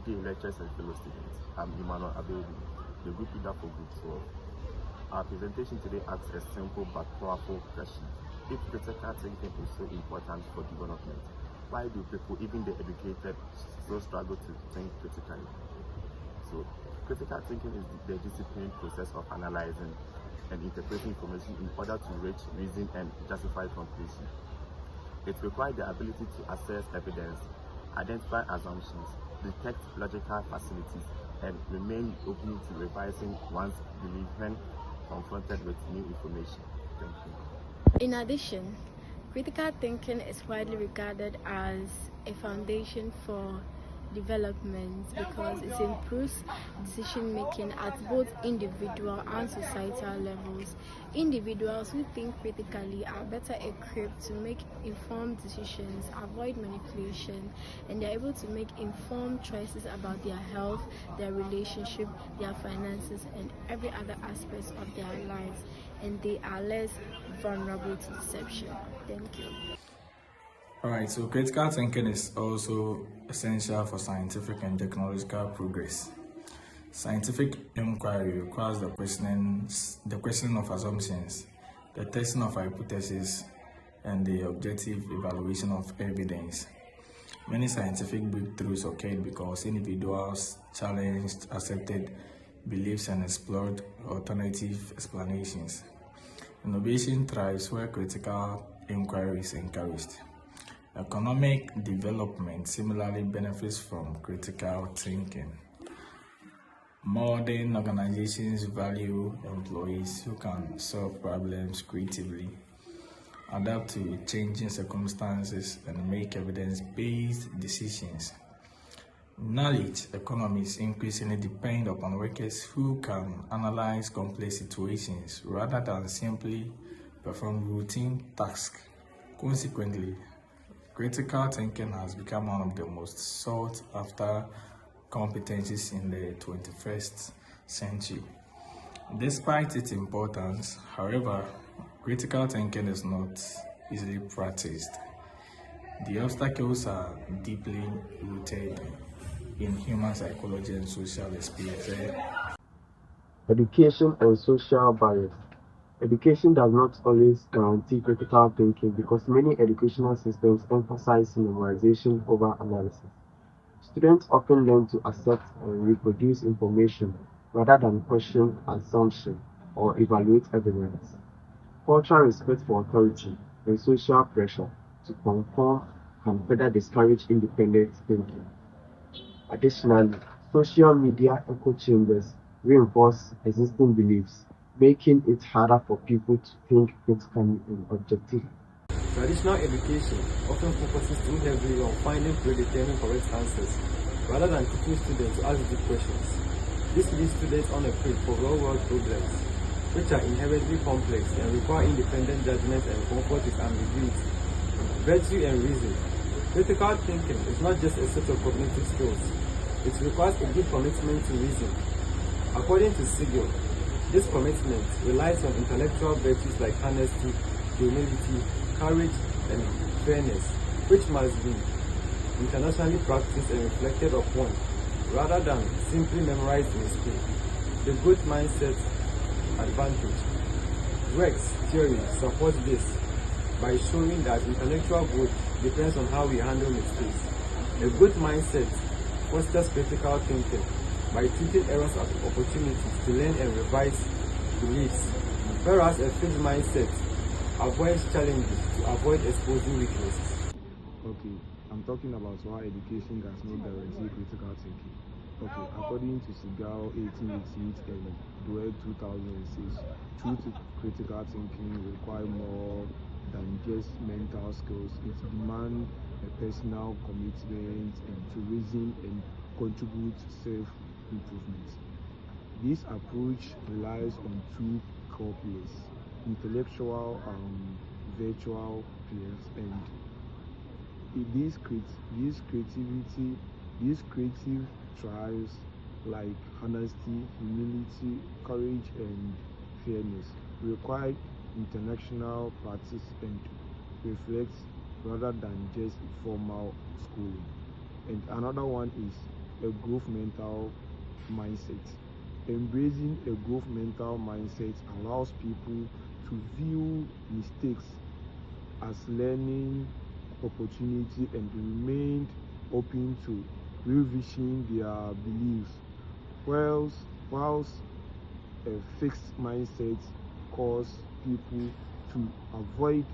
Dear lecturers and fellow students, I'm Emmanuel Abedi, the group leader for Group 12. Our presentation today asks a simple but powerful question. If critical thinking is so important for development, why do people, even the educated, so struggle to think critically? So, critical thinking is the disciplined process of analyzing and interpreting information in order to reach reason and justify conclusion. It requires the ability to assess evidence, identify assumptions, detect logical facilities, and remain open to revising one's belief when confronted with new information. Thank you. In addition, critical thinking is widely regarded as a foundation for development because it improves decision making at both individual and societal levels. Individuals who think critically are better equipped to make informed decisions, avoid manipulation, and they're able to make informed choices about their health, their relationship, their finances, and every other aspect of their lives, and they are less vulnerable to deception. Thank you. Alright, so critical thinking is also essential for scientific and technological progress. Scientific inquiry requires the questioning of assumptions, the testing of hypotheses, and the objective evaluation of evidence. Many scientific breakthroughs occurred because individuals challenged accepted beliefs and explored alternative explanations. Innovation thrives where critical inquiry is encouraged. Economic development similarly benefits from critical thinking. Modern organizations value employees who can solve problems creatively, adapt to changing circumstances, and make evidence-based decisions. Knowledge economies increasingly depend upon workers who can analyze complex situations rather than simply perform routine tasks. Consequently, critical thinking has become one of the most sought-after competencies in the 21st century. Despite its importance, however, critical thinking is not easily practiced. The obstacles are deeply rooted in human psychology and social experience. Education and social bias. Education does not always guarantee critical thinking because many educational systems emphasize memorization over analysis. Students often learn to accept and reproduce information rather than question assumption or evaluate evidence. Cultural respect for authority and social pressure to conform can further discourage independent thinking. Additionally, social media echo chambers reinforce existing beliefs, making it harder for people to think critically and objectively. Traditional education often focuses too heavily on finding predetermined correct answers rather than teaching students to ask deep questions. This leaves students unequipped for real-world problems, which are inherently complex and require independent judgment and comfort with ambiguity. Virtue and reason. Critical thinking is not just a set of cognitive skills. It requires a deep commitment to reason. According to Siegel, this commitment relies on intellectual virtues like honesty, humility, courage, and fairness, which must be internationally practiced and reflected upon, rather than simply memorized in school. The growth mindset advantage. Greg's theory supports this by showing that intellectual growth depends on how we handle mistakes. A good mindset fosters critical thinking by treating errors as opportunities to learn and revise beliefs, whereas a fixed mindset avoids challenges to avoid exposing weaknesses. Okay, I'm talking about why education does not guarantee critical thinking. Okay, according to Segal 1888 and Dwell 2006, true critical thinking requires more than just mental skills. It demands a personal commitment and to reason and contribute to self-improvement. This approach relies on two core pillars: intellectual and virtual pillars, and these creative trials like honesty, humility, courage, and fairness require international practice and reflect rather than just formal schooling. And another one is a growth mental mindset. Embracing a growth mental mindset allows people to view mistakes as learning opportunity and remain open to revision their beliefs, whilst a fixed mindset causes people to avoid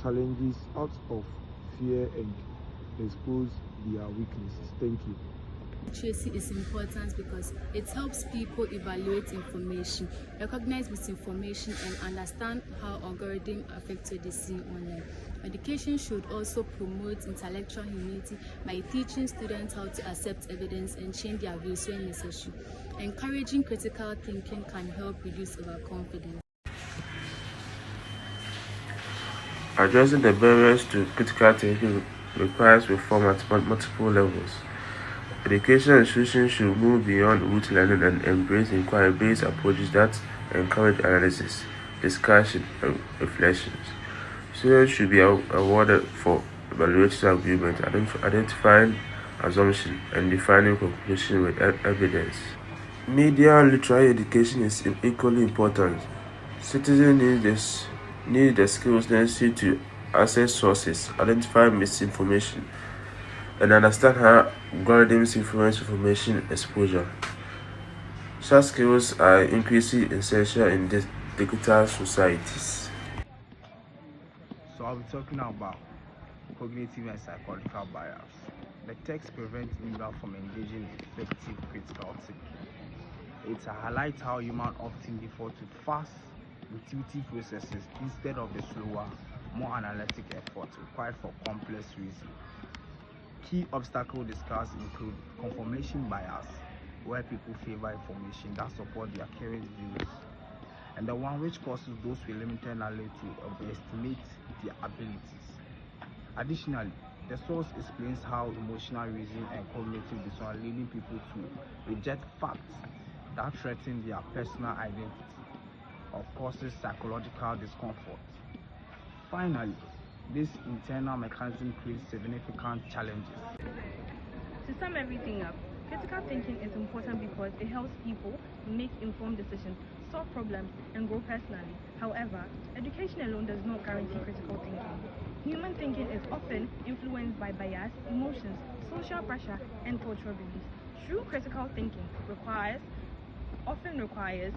challenges out of fear and expose their weaknesses. Thank you. Literacy is important because it helps people evaluate information, recognize misinformation, and understand how algorithms affect your decision online. Education should also promote intellectual humility by teaching students how to accept evidence and change their views when necessary. Encouraging critical thinking can help reduce overconfidence. Addressing the barriers to critical thinking requires reform at multiple levels. Education institutions should move beyond rote learning and embrace inquiry-based approaches that encourage analysis, discussion, and reflections. Students should be awarded for evaluating agreement, identifying assumptions, and defining conclusions with evidence. Media and literary education is equally important. Citizens need the skills necessary to access sources, identify misinformation, and understand how algorithms influence information exposure. Such skills are increasingly essential in digital societies. So I'll be talking about cognitive and psychological bias. The text prevents individuals from engaging in effective critical thinking. It highlights how humans often default to fast, intuitive processes instead of the slower, more analytic effort required for complex reasoning. Key obstacles discussed include confirmation bias, where people favor information that support their current views, and the one which causes those with limited knowledge to overestimate their abilities. Additionally, the source explains how emotional reasoning and cognitive disorder leading people to reject facts that threaten their personal identity or causes psychological discomfort. Finally, this internal mechanism creates significant challenges. To sum everything up, critical thinking is important because it helps people make informed decisions, solve problems, and grow personally. However, education alone does not guarantee critical thinking. Human thinking is often influenced by bias, emotions, social pressure, and cultural beliefs. True critical thinking often requires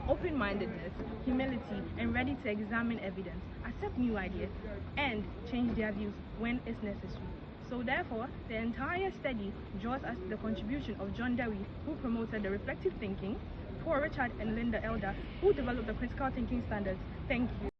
open-mindedness, humility, and ready to examine evidence, accept new ideas, and change their views when it's necessary. So therefore, the entire study draws us to the contribution of John Dewey, who promoted the reflective thinking, Paul Richard and Linda Elder, who developed the critical thinking standards. Thank you.